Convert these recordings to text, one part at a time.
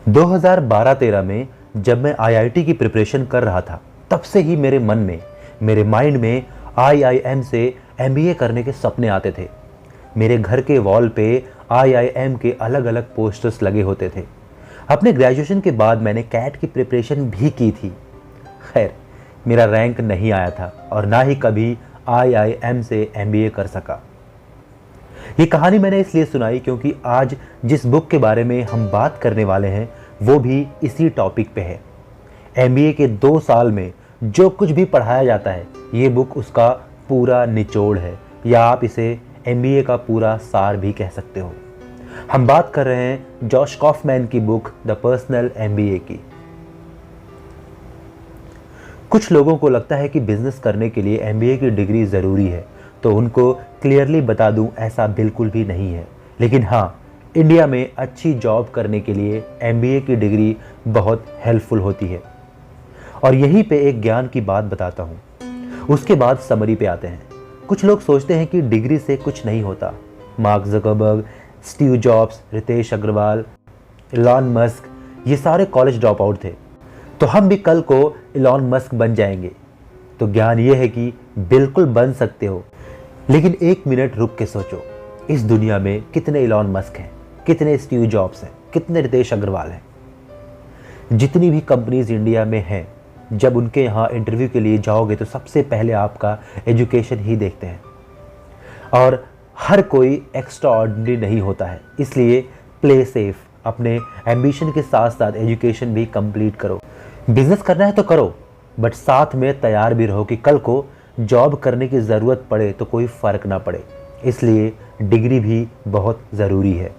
2012-13 में जब मैं आईआईटी की प्रिपरेशन कर रहा था, तब से ही मेरे मन में, मेरे माइंड में आईआईएम से एमबीए करने के सपने आते थे। मेरे घर के वॉल पे आईआईएम के अलग अलग पोस्टर्स लगे होते थे। अपने ग्रेजुएशन के बाद मैंने कैट की प्रिपरेशन भी की थी। खैर, मेरा रैंक नहीं आया था और ना ही कभी आईआईएम से एमबीए कर सका। ये कहानी मैंने इसलिए सुनाई क्योंकि आज जिस बुक के बारे में हम बात करने वाले हैं वो भी इसी टॉपिक पे है। एमबीए के 2 साल में जो कुछ भी पढ़ाया जाता है, ये बुक उसका पूरा निचोड़ है, या आप इसे एमबीए का पूरा सार भी कह सकते हो। हम बात कर रहे हैं जॉश कॉफमैन की बुक द पर्सनल एमबीए की। कुछ लोगों को लगता है कि बिजनेस करने के लिए एमबीए की डिग्री ज़रूरी है, तो उनको क्लियरली बता दूं, ऐसा बिल्कुल भी नहीं है। लेकिन हाँ, इंडिया में अच्छी जॉब करने के लिए एमबीए की डिग्री बहुत हेल्पफुल होती है। और यहीं पे एक ज्ञान की बात बताता हूँ, उसके बाद समरी पे आते हैं। कुछ लोग सोचते हैं कि डिग्री से कुछ नहीं होता। Mark Zuckerberg, Steve Jobs, Ritesh Agarwal, Elon Musk, ये सारे कॉलेज ड्रॉप आउट थे, तो हम भी कल को इलॉन मस्क बन जाएंगे। तो ज्ञान ये है कि बिल्कुल बन सकते हो, लेकिन 1 मिनट रुक के सोचो, इस दुनिया में कितने इलॉन मस्क हैं, कितने स्टीव जॉब्स हैं, कितने रितेश अग्रवाल हैं। जितनी भी कंपनीज इंडिया में हैं, जब उनके यहाँ इंटरव्यू के लिए जाओगे तो सबसे पहले आपका एजुकेशन ही देखते हैं। और हर कोई एक्स्ट्रा ऑर्डिनरी नहीं होता है, इसलिए प्ले सेफ, अपने एम्बिशन के साथ साथ एजुकेशन भी कंप्लीट करो। बिजनेस करना है तो करो, बट साथ में तैयार भी रहो कि कल को जॉब करने की ज़रूरत पड़े तो कोई फ़र्क ना पड़े। इसलिए डिग्री भी बहुत ज़रूरी है।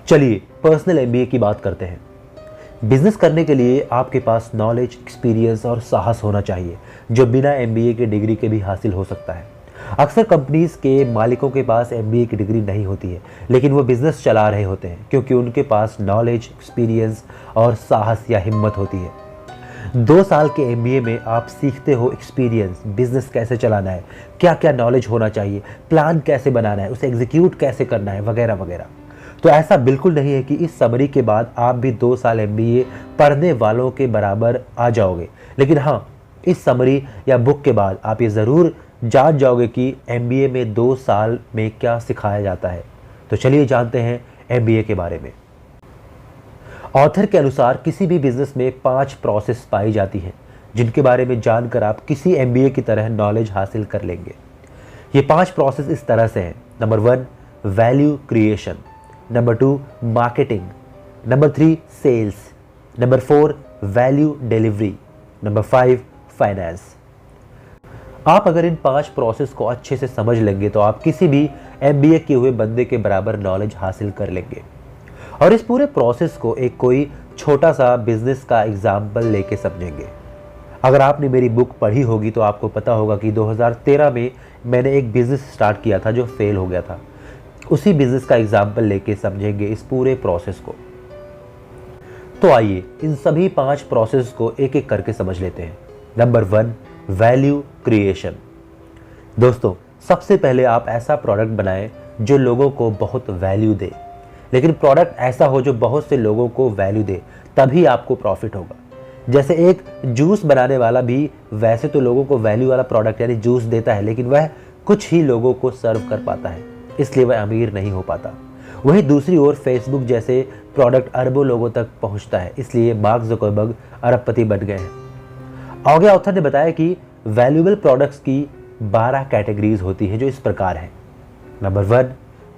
चलिए पर्सनल एमबीए की बात करते हैं। बिजनेस करने के लिए आपके पास नॉलेज, एक्सपीरियंस और साहस होना चाहिए, जो बिना एमबीए के डिग्री के भी हासिल हो सकता है। अक्सर कंपनीज के मालिकों के पास एमबीए की डिग्री नहीं होती है, लेकिन वो बिजनेस चला रहे होते हैं क्योंकि उनके पास नॉलेज, एक्सपीरियंस और साहस या हिम्मत होती है। 2 साल के एमबीए में आप सीखते हो एक्सपीरियंस, बिजनेस कैसे चलाना है, क्या क्या नॉलेज होना चाहिए, प्लान कैसे बनाना है, उसे एग्जीक्यूट कैसे करना है, वगैरह वगैरह। तो ऐसा बिल्कुल नहीं है कि इस समरी के बाद आप भी 2 साल एमबीए पढ़ने वालों के बराबर आ जाओगे। लेकिन हाँ, इस समरी या बुक के बाद आप ये ज़रूर जान जाओगे कि एमबीए में 2 साल में क्या सिखाया जाता है। तो चलिए जानते हैं एमबीए के बारे में। ऑथर के अनुसार किसी भी बिजनेस में 5 प्रोसेस पाई जाती हैं, जिनके बारे में जानकर आप किसी एमबीए की तरह नॉलेज हासिल कर लेंगे। ये 5 प्रोसेस इस तरह से हैं। Number 1 value creation, number 2 marketing, number 3 sales, number 4 value delivery, number 5 finance. आप अगर इन 5 प्रोसेस को अच्छे से समझ लेंगे तो आप किसी भी एमबीए किए हुए बंदे के बराबर नॉलेज हासिल कर लेंगे। और इस पूरे प्रोसेस को एक कोई छोटा सा बिजनेस का एग्जाम्पल लेके समझेंगे। अगर आपने मेरी बुक पढ़ी होगी तो आपको पता होगा कि 2013 में मैंने एक बिज़नेस स्टार्ट किया था जो फेल हो गया था। उसी बिज़नेस का एग्जाम्पल लेके समझेंगे इस पूरे प्रोसेस को। तो आइए इन सभी 5 प्रोसेस को एक एक करके समझ लेते हैं। Number 1 value creation. दोस्तों, सबसे पहले आप ऐसा प्रोडक्ट बनाएं जो लोगों को बहुत वैल्यू दे। लेकिन प्रोडक्ट ऐसा हो जो बहुत से लोगों को वैल्यू दे, तभी आपको प्रॉफिट होगा। जैसे एक जूस बनाने वाला भी वैसे तो लोगों को वैल्यू वाला प्रोडक्ट यानी जूस देता है, लेकिन वह कुछ ही लोगों को सर्व कर पाता है, इसलिए वह अमीर नहीं हो पाता। वहीं दूसरी ओर फेसबुक जैसे प्रोडक्ट अरबों लोगों तक पहुंचता है, इसलिए मार्क ज़करबर्ग अरबपति बन गए हैं। आगे ऑथर ने बताया कि वैल्यूएबल प्रोडक्ट्स की 12 कैटेगरीज होती है जो इस प्रकार हैं। नंबर 1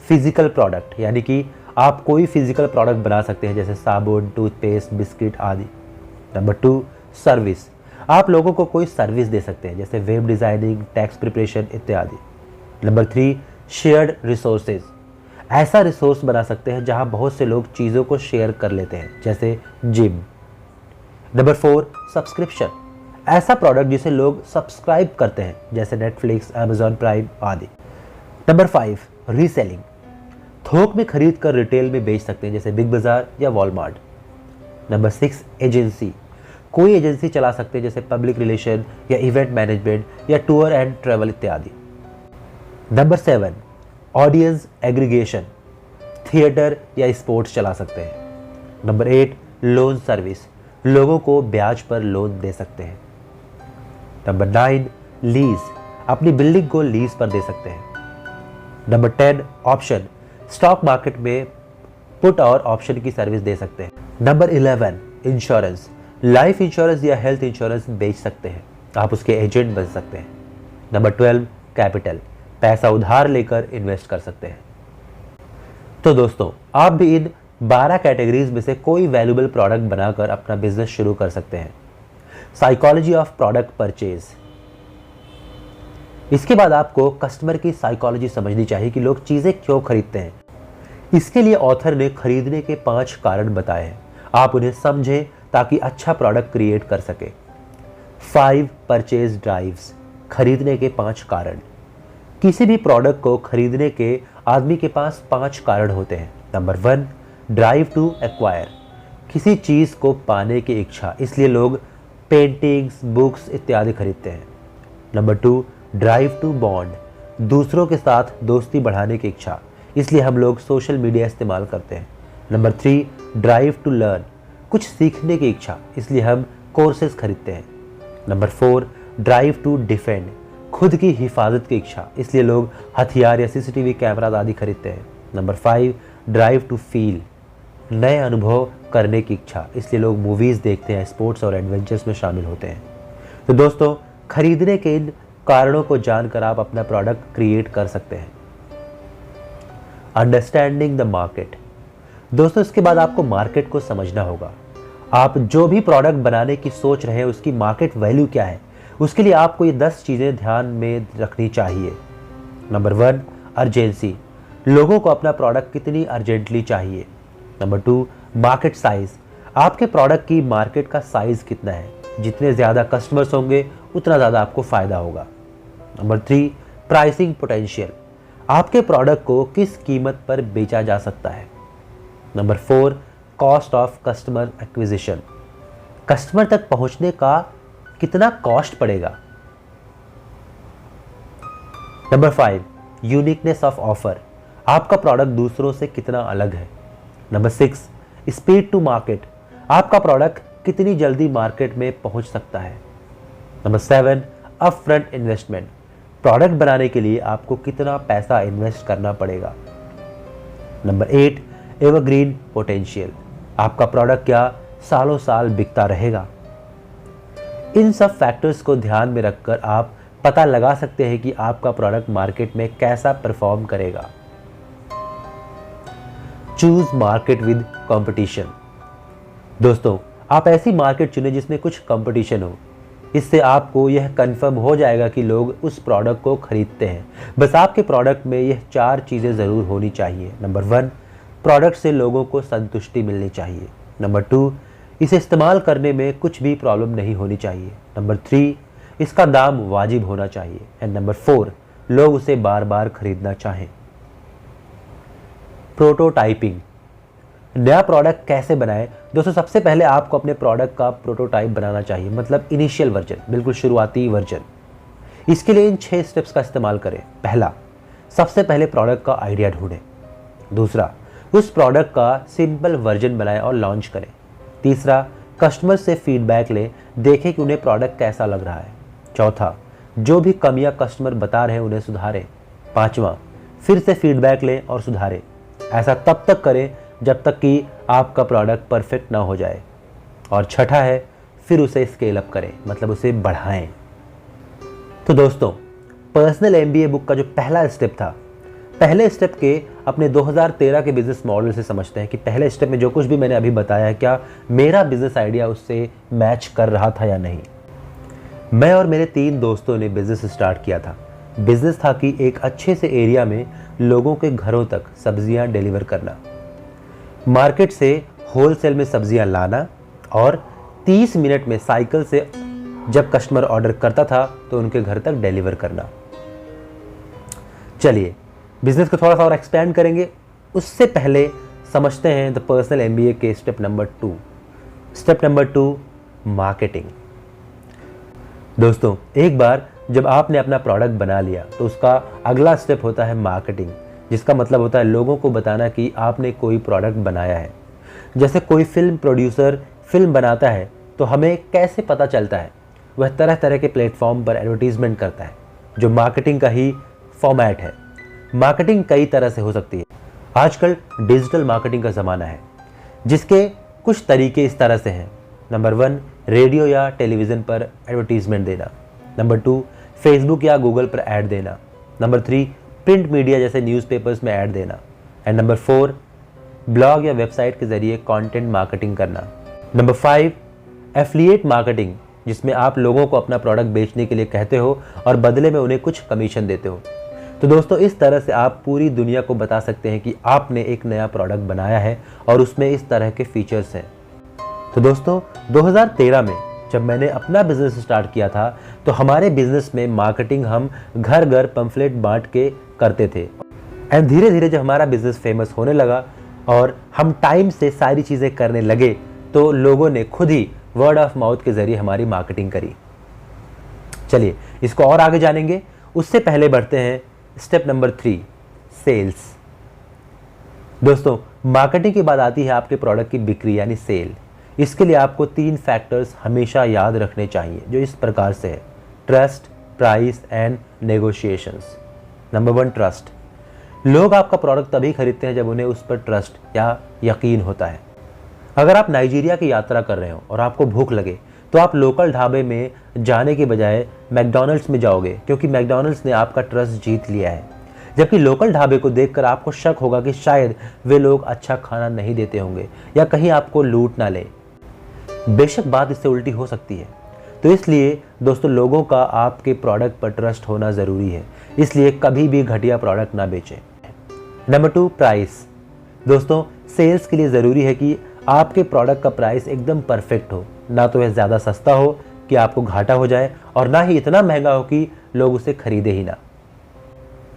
फिजिकल प्रोडक्ट, यानी कि आप कोई फिजिकल प्रोडक्ट बना सकते हैं, जैसे साबुन, टूथपेस्ट, बिस्किट आदि। नंबर 2 सर्विस, आप लोगों को कोई सर्विस दे सकते हैं, जैसे वेब डिज़ाइनिंग, टैक्स प्रिपरेशन इत्यादि। नंबर 3 शेयर्ड रिसोर्सेज, ऐसा रिसोर्स बना सकते हैं जहां बहुत से लोग चीज़ों को शेयर कर लेते हैं, जैसे जिम। नंबर 4 सब्सक्रिप्शन, ऐसा प्रोडक्ट जिसे लोग सब्सक्राइब करते हैं, जैसे नेटफ्लिक्स, अमेजॉन प्राइम आदि। नंबर 5 रीसेलिंग, थोक में खरीद कर रिटेल में बेच सकते हैं, जैसे बिग बाजार या वॉलमार्ट। नंबर 6 एजेंसी, कोई एजेंसी चला सकते हैं, जैसे पब्लिक रिलेशन या इवेंट मैनेजमेंट या टूर एंड ट्रैवल इत्यादि। नंबर 7 ऑडियंस एग्रीगेशन, थिएटर या स्पोर्ट्स चला सकते हैं। नंबर 8 लोन सर्विस, लोगों को ब्याज पर लोन दे सकते हैं। नंबर 9 लीज, अपनी बिल्डिंग को लीज पर दे सकते हैं। नंबर 10 ऑप्शन, स्टॉक मार्केट में पुट और ऑप्शन की सर्विस दे सकते हैं। नंबर 11 इंश्योरेंस, लाइफ इंश्योरेंस या हेल्थ इंश्योरेंस बेच सकते हैं, आप उसके एजेंट बन सकते हैं। नंबर 12 कैपिटल, पैसा उधार लेकर इन्वेस्ट कर सकते हैं। तो दोस्तों, आप भी इन 12 कैटेगरीज में से कोई वैल्यूएबल प्रोडक्ट बनाकर अपना बिजनेस शुरू कर सकते हैं। साइकोलॉजी ऑफ प्रोडक्ट परचेज, इसके बाद आपको कस्टमर की साइकोलॉजी समझनी चाहिए कि लोग चीजें क्यों खरीदते हैं। इसके लिए ऑथर ने खरीदने के 5 कारण बताए हैं, आप उन्हें समझें ताकि अच्छा प्रोडक्ट क्रिएट कर सके। 5 परचेज ड्राइव्स, खरीदने के 5 कारण। किसी भी प्रोडक्ट को खरीदने के आदमी के पास 5 कारण होते हैं। नंबर 1 ड्राइव टू एक्वायर, किसी चीज को पाने की इच्छा, इसलिए लोग पेंटिंग्स, बुक्स इत्यादि खरीदते हैं। नंबर 2 ड्राइव टू बॉन्ड, दूसरों के साथ दोस्ती बढ़ाने की इच्छा, इसलिए हम लोग सोशल मीडिया इस्तेमाल करते हैं। नंबर 3 ड्राइव टू लर्न, कुछ सीखने की इच्छा, इसलिए हम कोर्सेज खरीदते हैं। नंबर 4 ड्राइव टू डिफेंड, खुद की हिफाजत की इच्छा, इसलिए लोग हथियार या सीसीटीवी कैमरा आदि खरीदते हैं। नंबर 5 ड्राइव टू फील, नए अनुभव करने की इच्छा, इसलिए लोग मूवीज देखते हैं, स्पोर्ट्स और एडवेंचर्स में शामिल होते हैं। तो दोस्तों, खरीदने के इन कारणों को जानकर आप अपना प्रोडक्ट क्रिएट कर सकते हैं। अंडरस्टैंडिंग द मार्केट, दोस्तों इसके बाद आपको मार्केट को समझना होगा। आप जो भी प्रोडक्ट बनाने की सोच रहे हैं उसकी मार्केट वैल्यू क्या है, उसके लिए आपको ये 10 चीजें ध्यान में रखनी चाहिए। नंबर 1 अर्जेंसी, लोगों को अपना प्रोडक्ट कितनी अर्जेंटली चाहिए। नंबर 2 मार्केट साइज, आपके प्रोडक्ट की मार्केट का साइज कितना है, जितने ज़्यादा कस्टमर्स होंगे उतना ज़्यादा आपको फ़ायदा होगा। नंबर 3 प्राइसिंग पोटेंशियल, आपके प्रोडक्ट को किस कीमत पर बेचा जा सकता है। Number 4 cost of customer acquisition, customer तक पहुंचने का कितना कॉस्ट पड़ेगा। नंबर 5 यूनिकनेस ऑफ ऑफर, आपका प्रोडक्ट दूसरों से कितना अलग है। नंबर 6 स्पीड टू मार्केट, आपका प्रोडक्ट कितनी जल्दी मार्केट में पहुंच सकता है। नंबर 7 अपफ्रंट इन्वेस्टमेंट, प्रोडक्ट बनाने के लिए आपको कितना पैसा इन्वेस्ट करना पड़ेगा। नंबर 8 एवरग्रीन पोटेंशियल, आपका प्रोडक्ट क्या सालों साल बिकता रहेगा। इन सब फैक्टर्स को ध्यान में रखकर आप पता लगा सकते हैं कि आपका प्रोडक्ट मार्केट में कैसा परफॉर्म करेगा। चूज मार्केट विद कंपटीशन, दोस्तों आप ऐसी मार्केट चुनें जिसमें कुछ कंपटीशन हो, इससे आपको यह कंफर्म हो जाएगा कि लोग उस प्रोडक्ट को खरीदते हैं। बस आपके प्रोडक्ट में यह 4 चीज़ें ज़रूर होनी चाहिए। नंबर 1 प्रोडक्ट से लोगों को संतुष्टि मिलनी चाहिए। नंबर 2 इसे इस्तेमाल करने में कुछ भी प्रॉब्लम नहीं होनी चाहिए। नंबर 3 इसका दाम वाजिब होना चाहिए। एंड नंबर 4 लोग उसे बार बार खरीदना चाहें। प्रोटोटाइपिंग, नया प्रोडक्ट कैसे बनाएं। दोस्तों सबसे पहले आपको अपने प्रोडक्ट का प्रोटोटाइप बनाना चाहिए, मतलब इनिशियल वर्जन, बिल्कुल शुरुआती वर्जन। इसके लिए इन 6 स्टेप्स का इस्तेमाल करें। पहला, सबसे पहले प्रोडक्ट का आइडिया ढूंढें। दूसरा, उस प्रोडक्ट का सिंपल वर्जन बनाएं और लॉन्च करें। तीसरा, कस्टमर से फीडबैक लें, देखें कि उन्हें प्रोडक्ट कैसा लग रहा है। चौथा, जो भी कमियां कस्टमर बता रहे हैं उन्हें सुधारें। पांचवा, फिर से फीडबैक लें और सुधारें। ऐसा तब तक करें जब तक कि आपका प्रोडक्ट परफेक्ट ना हो जाए। और छठा है, फिर उसे स्केल अप करें, मतलब उसे बढ़ाएं। तो दोस्तों, पर्सनल एमबीए बुक का जो पहला स्टेप था, पहले स्टेप के अपने 2013 के बिजनेस मॉडल से समझते हैं कि पहले स्टेप में जो कुछ भी मैंने अभी बताया है, क्या मेरा बिजनेस आइडिया उससे मैच कर रहा था या नहीं। मैं और मेरे 3 दोस्तों ने बिजनेस स्टार्ट किया था। बिजनेस था कि एक अच्छे से एरिया में लोगों के घरों तक सब्जियां डिलीवर करना, मार्केट से होलसेल में सब्जियां लाना और 30 मिनट में साइकिल से जब कस्टमर ऑर्डर करता था तो उनके घर तक डिलीवर करना। चलिए बिजनेस को थोड़ा सा और एक्सपेंड करेंगे, उससे पहले समझते हैं द पर्सनल एमबीए के step number 2। Step number 2, marketing. दोस्तों एक बार जब आपने अपना प्रोडक्ट बना लिया तो उसका अगला स्टेप होता है मार्केटिंग, जिसका मतलब होता है लोगों को बताना कि आपने कोई प्रोडक्ट बनाया है। जैसे कोई फिल्म प्रोड्यूसर फिल्म बनाता है तो हमें कैसे पता चलता है? वह तरह तरह के प्लेटफॉर्म पर एडवर्टीजमेंट करता है, जो मार्केटिंग का ही फॉर्मेट है। मार्केटिंग कई तरह से हो सकती है। आजकल डिजिटल मार्केटिंग का ज़माना है, जिसके कुछ तरीके इस तरह से हैं। नंबर 1, रेडियो या टेलीविज़न पर एडवर्टीजमेंट देना। नंबर 2, फेसबुक या गूगल पर ऐड देना। नंबर 3, प्रिंट मीडिया जैसे न्यूज़पेपर्स में ऐड देना। एंड नंबर 4, ब्लॉग या वेबसाइट के ज़रिए कंटेंट मार्केटिंग करना। नंबर 5, एफिलिएट मार्केटिंग, जिसमें आप लोगों को अपना प्रोडक्ट बेचने के लिए कहते हो और बदले में उन्हें कुछ कमीशन देते हो। तो दोस्तों, इस तरह से आप पूरी दुनिया को बता सकते हैं कि आपने एक नया प्रोडक्ट बनाया है और उसमें इस तरह के फीचर्स हैं। तो दोस्तों, 2013 में जब मैंने अपना बिजनेस स्टार्ट किया था तो हमारे बिजनेस में मार्केटिंग हम घर घर पंफलेट बांट के करते थे। एंड धीरे धीरे जब हमारा बिजनेस फेमस होने लगा और हम टाइम से सारी चीज़ें करने लगे तो लोगों ने खुद ही वर्ड ऑफ माउथ के ज़रिए हमारी मार्केटिंग करी। चलिए इसको और आगे जानेंगे, उससे पहले बढ़ते हैं स्टेप नंबर 3, सेल्स। दोस्तों, मार्केटिंग के बाद आती है आपके प्रोडक्ट की बिक्री यानी सेल। इसके लिए आपको 3 फैक्टर्स हमेशा याद रखने चाहिए, जो इस प्रकार से है: trust, price and negotiations. Number 1, trust. लोग आपका प्रोडक्ट तभी खरीदते हैं जब उन्हें उस पर ट्रस्ट या यकीन होता है। अगर आप नाइजीरिया की यात्रा कर रहे हो और आपको भूख लगे तो आप लोकल ढाबे में जाने के बजाय मैकडॉनल्ड्स में जाओगे, क्योंकि मैकडॉनल्ड्स ने आपका ट्रस्ट जीत लिया है। जबकि लोकल ढाबे को देखकर आपको शक होगा कि शायद वे लोग अच्छा खाना नहीं देते होंगे या कहीं आपको लूट ना ले। बेशक बात इससे उल्टी हो सकती है। तो इसलिए दोस्तों, लोगों का आपके प्रोडक्ट पर ट्रस्ट होना ज़रूरी है, इसलिए कभी भी घटिया प्रोडक्ट ना बेचें। Number 2, price. दोस्तों, सेल्स के लिए ज़रूरी है कि आपके प्रोडक्ट का प्राइस एकदम परफेक्ट हो, ना तो यह ज़्यादा सस्ता हो कि आपको घाटा हो जाए और ना ही इतना महंगा हो कि लोग उसे खरीदे ही ना।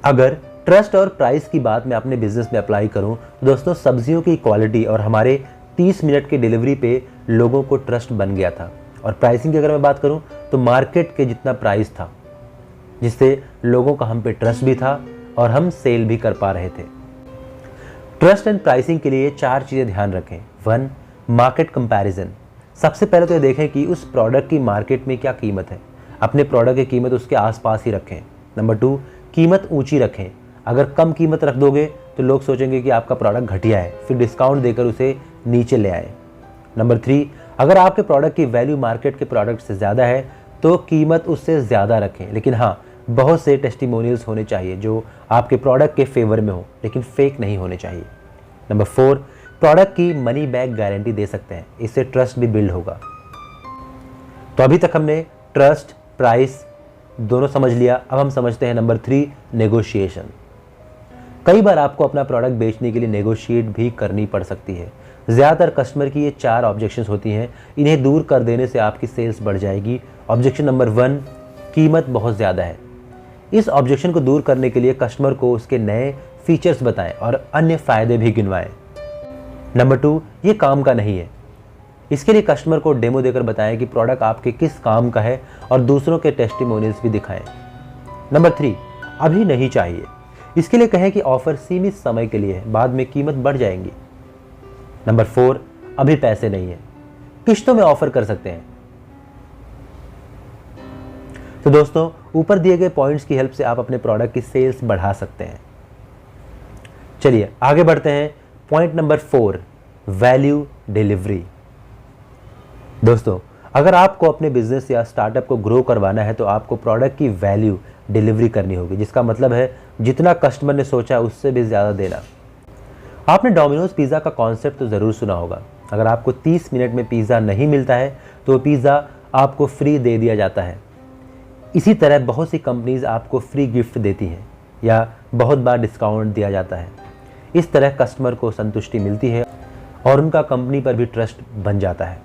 अगर ट्रस्ट और प्राइस की बात मैं अपने बिजनेस में अप्लाई करूं तो दोस्तों, सब्जियों की क्वालिटी और हमारे 30 मिनट की डिलीवरी पे लोगों को ट्रस्ट बन गया था। और प्राइसिंग की अगर मैं बात करूं तो मार्केट के जितना प्राइस था, जिससे लोगों का हम पे ट्रस्ट भी था और हम सेल भी कर पा रहे थे। ट्रस्ट एंड प्राइसिंग के लिए 4 चीज़ें ध्यान रखें। 1, मार्केट कंपैरिजन। सबसे पहले तो ये देखें कि उस प्रोडक्ट की मार्केट में क्या कीमत है। अपने प्रोडक्ट की कीमत उसके आसपास ही रखें। नंबर 2, कीमत ऊंची रखें। अगर कम कीमत रख दोगे तो लोग सोचेंगे कि आपका प्रोडक्ट घटिया है, फिर डिस्काउंट देकर उसे नीचे ले आए। नंबर 3, अगर आपके प्रोडक्ट की वैल्यू मार्केट के प्रोडक्ट से ज़्यादा है तो कीमत उससे ज़्यादा रखें। लेकिन हाँ, बहुत से टेस्टिमोनियल्स होने चाहिए जो आपके प्रोडक्ट के फेवर में हो, लेकिन फेक नहीं होने चाहिए। नंबर 4, प्रोडक्ट की मनी बैक गारंटी दे सकते हैं, इससे ट्रस्ट भी बिल्ड होगा। तो अभी तक हमने ट्रस्ट, प्राइस दोनों समझ लिया। अब हम समझते हैं नंबर 3, नेगोशिएशन। कई बार आपको अपना प्रोडक्ट बेचने के लिए नेगोशिएट भी करनी पड़ सकती है। ज़्यादातर कस्टमर की ये 4 ऑब्जेक्शंस होती हैं, इन्हें दूर कर देने से आपकी सेल्स बढ़ जाएगी। ऑब्जेक्शन नंबर 1, कीमत बहुत ज़्यादा है। इस ऑब्जेक्शन को दूर करने के लिए कस्टमर को उसके नए फीचर्स बताएं और अन्य फ़ायदे भी गिनवाएं। नंबर 2, ये काम का नहीं है। इसके लिए कस्टमर को डेमो देकर बताएं कि प्रोडक्ट आपके किस काम का है और दूसरों के टेस्टिमोनियल्स भी दिखाएं। नंबर 3, अभी नहीं चाहिए। इसके लिए कहें कि ऑफर सीमित समय के लिए है, बाद में कीमत बढ़ जाएंगी। नंबर 4, अभी पैसे नहीं है, किश्तों में ऑफर कर सकते हैं। तो दोस्तों, ऊपर दिए गए पॉइंट्स की हेल्प से आप अपने प्रोडक्ट की सेल्स बढ़ा सकते हैं। चलिए आगे बढ़ते हैं। Point number 4, value delivery. दोस्तों, अगर आपको अपने बिजनेस या स्टार्टअप को ग्रो करवाना है तो आपको प्रोडक्ट की वैल्यू डिलीवरी करनी होगी, जिसका मतलब है जितना कस्टमर ने सोचा उससे भी ज़्यादा देना। आपने डोमिनोज पिज़्ज़ा का कॉन्सेप्ट तो ज़रूर सुना होगा। अगर आपको 30 मिनट में पिज़्ज़ा नहीं मिलता है तो पिज़्ज़ा आपको फ्री दे दिया जाता है। इसी तरह बहुत सी कंपनीज आपको फ्री गिफ्ट देती हैं या बहुत बार डिस्काउंट दिया जाता है। इस तरह कस्टमर को संतुष्टि मिलती है और उनका कंपनी पर भी ट्रस्ट बन जाता है।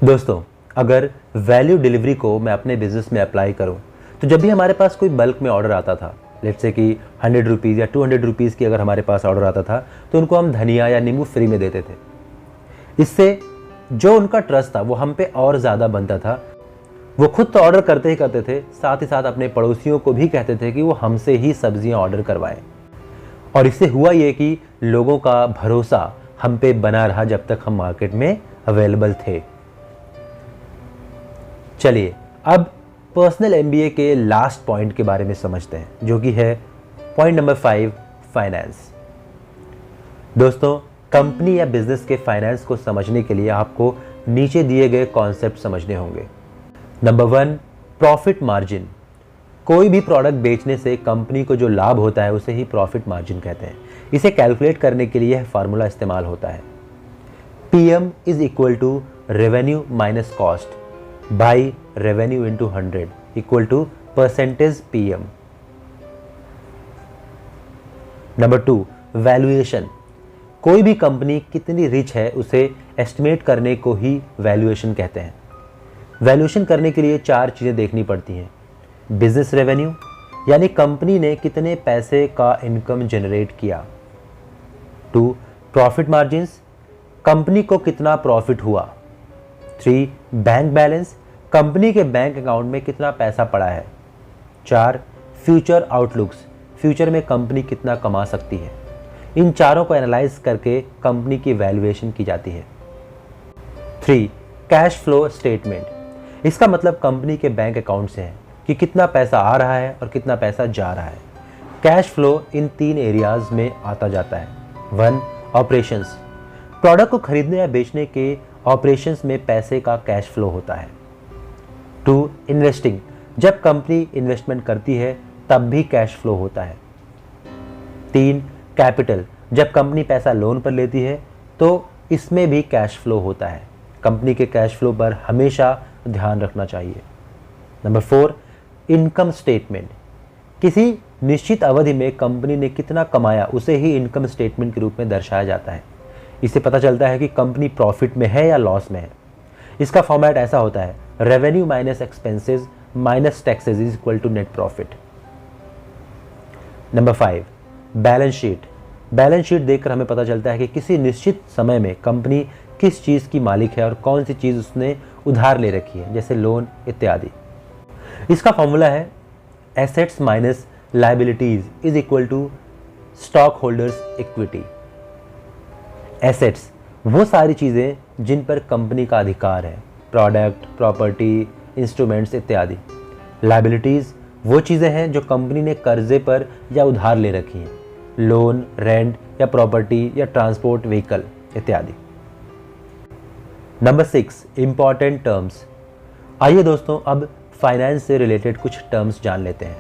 दोस्तों, अगर वैल्यू डिलीवरी को मैं अपने बिजनेस में अप्लाई करूं तो जब भी हमारे पास कोई बल्क में ऑर्डर आता था, लेट्स से कि 100 रुपीज़ या 200 रुपीज़ की अगर हमारे पास ऑर्डर आता था तो उनको हम धनिया या नींबू फ्री में देते थे। इससे जो उनका ट्रस्ट था वो हम पे और ज़्यादा बनता था। वो खुद तो ऑर्डर करते ही करते थे, साथ ही साथ अपने पड़ोसियों को भी कहते थे कि वो हमसे ही सब्जियां ऑर्डर करवाएं। और इससे हुआ ये कि लोगों का भरोसा हम पे बना रहा जब तक हम मार्केट में अवेलेबल थे। चलिए अब पर्सनल एमबीए के लास्ट पॉइंट के बारे में समझते हैं, जो कि है पॉइंट नंबर 5, फाइनेंस। दोस्तों, कंपनी या बिजनेस के फाइनेंस को समझने के लिए आपको नीचे दिए गए कॉन्सेप्ट समझने होंगे। Number 1, profit margin. कोई भी प्रोडक्ट बेचने से कंपनी को जो लाभ होता है उसे ही प्रॉफिट मार्जिन कहते हैं। इसे कैलकुलेट करने के लिए यह फार्मूला इस्तेमाल होता है, PM is equal to revenue minus cost by revenue into 100 equal to percentage PM। Number 2, valuation. कोई भी कंपनी कितनी रिच है उसे एस्टिमेट करने को ही वैल्यूएशन कहते हैं। वैल्यूएशन करने के लिए 4 चीज़ें देखनी पड़ती हैं। बिजनेस रेवेन्यू, यानी कंपनी ने कितने पैसे का इनकम जनरेट किया। 2, प्रॉफिट मार्जिन्स, कंपनी को कितना प्रॉफिट हुआ। 3, बैंक बैलेंस, कंपनी के बैंक अकाउंट में कितना पैसा पड़ा है। 4, फ्यूचर आउटलुक्स, फ्यूचर में कंपनी कितना कमा सकती है। इन चारों को एनालाइज करके कंपनी की वैल्यूएशन की जाती है। 3, कैश फ्लो स्टेटमेंट। इसका मतलब कंपनी के बैंक अकाउंट से है कि कितना पैसा आ रहा है और कितना पैसा जा रहा है। कैश फ्लो इन 3 एरियाज में आता जाता है। 1, ऑपरेशंस, प्रोडक्ट को खरीदने या बेचने के ऑपरेशंस में पैसे का कैश फ्लो होता है। 2, इन्वेस्टिंग, जब कंपनी इन्वेस्टमेंट करती है तब भी कैश फ्लो होता है। 3, कैपिटल, जब कंपनी पैसा लोन पर लेती है तो इसमें भी कैश फ्लो होता है। कंपनी के कैश फ्लो पर हमेशा ध्यान रखना चाहिए। नंबर 4, इनकम स्टेटमेंट, किसी निश्चित अवधि में कंपनी ने कितना कमाया उसे ही इनकम स्टेटमेंट के रूप में दर्शाया जाता है। इससे पता चलता है कि कंपनी प्रॉफिट में है या लॉस में है। इसका फॉर्मेट ऐसा होता है, revenue minus expenses minus taxes is equal to net profit. Number 5, balance sheet. Balance sheet देखकर हमें पता चलता है कि किसी निश्चित समय में कंपनी किस चीज़ की मालिक है और कौन सी चीज़ उसने उधार ले रखी है, जैसे लोन इत्यादि। इसका फॉर्मूला है assets minus liabilities is equal to stock holders equity. Assets वो सारी चीज़ें जिन पर कंपनी का अधिकार है, प्रोडक्ट, प्रॉपर्टी, इंस्ट्रूमेंट्स इत्यादि। लायबिलिटीज़ वो चीज़ें हैं जो कंपनी ने कर्जे पर या उधार ले रखी हैं, लोन, रेंट या प्रॉपर्टी या ट्रांसपोर्ट व्हीकल इत्यादि। Number 6, important terms. आइए दोस्तों अब फाइनेंस से रिलेटेड कुछ टर्म्स जान लेते हैं।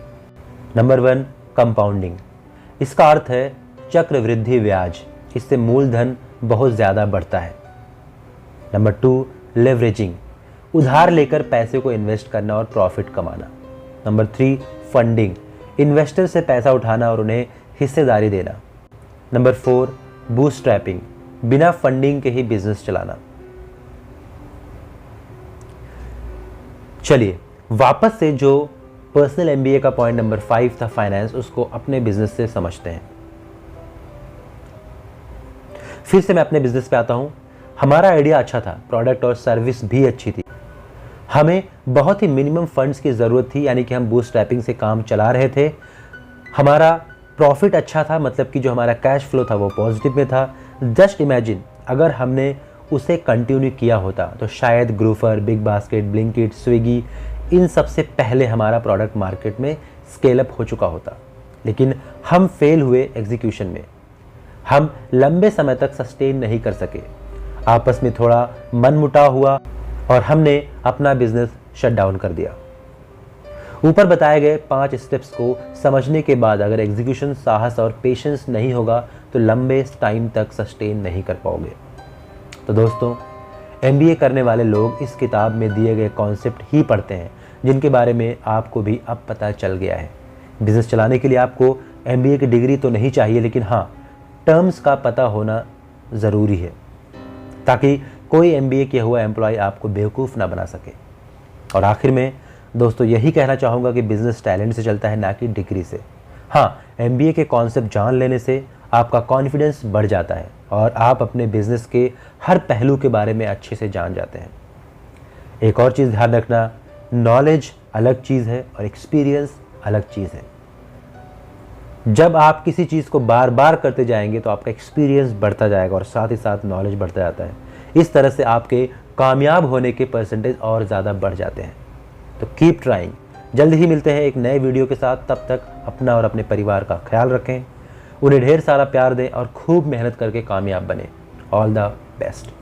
Number 1, compounding. इसका अर्थ है चक्रवृद्धि ब्याज, इससे मूलधन बहुत ज़्यादा बढ़ता है। नंबर 2, लेवरेजिंग, उधार लेकर पैसे को इन्वेस्ट करना और प्रॉफिट कमाना। नंबर 3, फंडिंग, इन्वेस्टर से पैसा उठाना और उन्हें हिस्सेदारी देना। नंबर 4, बूटस्ट्रैपिंग, बिना फंडिंग के ही बिजनेस चलाना। चलिए वापस से जो पर्सनल एमबीए का पॉइंट नंबर 5 था फाइनेंस, उसको अपने बिजनेस से समझते हैं। फिर से मैं अपने बिजनेस पे आता हूं। हमारा आइडिया अच्छा था, प्रोडक्ट और सर्विस भी अच्छी थी, हमें बहुत ही मिनिमम फंड्स की ज़रूरत थी, यानी कि हम बूटस्ट्रैपिंग से काम चला रहे थे। हमारा प्रॉफिट अच्छा था, मतलब कि जो हमारा कैश फ्लो था वो पॉजिटिव में था। जस्ट इमेजिन अगर हमने उसे कंटिन्यू किया होता तो शायद ग्रूफर, बिग बास्केट, ब्लिंकिट, स्विगी, इन सबसे पहले हमारा प्रोडक्ट मार्केट में स्केल अप हो चुका होता। लेकिन हम फेल हुए एग्जीक्यूशन में, हम लंबे समय तक सस्टेन नहीं कर सके, आपस में थोड़ा मनमुटाव हुआ और हमने अपना बिजनेस शट डाउन कर दिया। ऊपर बताए गए 5 स्टेप्स को समझने के बाद अगर एग्जीक्यूशन, साहस और पेशेंस नहीं होगा तो लंबे टाइम तक सस्टेन नहीं कर पाओगे। तो दोस्तों, एमबीए करने वाले लोग इस किताब में दिए गए कॉन्सेप्ट ही पढ़ते हैं, जिनके बारे में आपको भी अब पता चल गया है। बिजनेस चलाने के लिए आपको एमबीए की डिग्री तो नहीं चाहिए, लेकिन हाँ, टर्म्स का पता होना ज़रूरी है, ताकि कोई एमबीए किया हुआ एम्प्लॉय आपको बेवकूफ़ ना बना सके। और आखिर में दोस्तों यही कहना चाहूँगा कि बिज़नेस टैलेंट से चलता है, ना कि डिग्री से। हाँ, एमबीए के कॉन्सेप्ट जान लेने से आपका कॉन्फिडेंस बढ़ जाता है और आप अपने बिजनेस के हर पहलू के बारे में अच्छे से जान जाते हैं। एक और चीज़ ध्यान रखना, नॉलेज अलग चीज़ है और एक्सपीरियंस अलग चीज़ है। जब आप किसी चीज़ को बार बार करते जाएंगे तो आपका एक्सपीरियंस बढ़ता जाएगा और साथ ही साथ नॉलेज बढ़ता जाता है। इस तरह से आपके कामयाब होने के परसेंटेज और ज़्यादा बढ़ जाते हैं। तो कीप ट्राइंग। जल्द ही मिलते हैं एक नए वीडियो के साथ। तब तक अपना और अपने परिवार का ख्याल रखें, उन्हें ढेर सारा प्यार दें और खूब मेहनत करके कामयाब बने। All the best.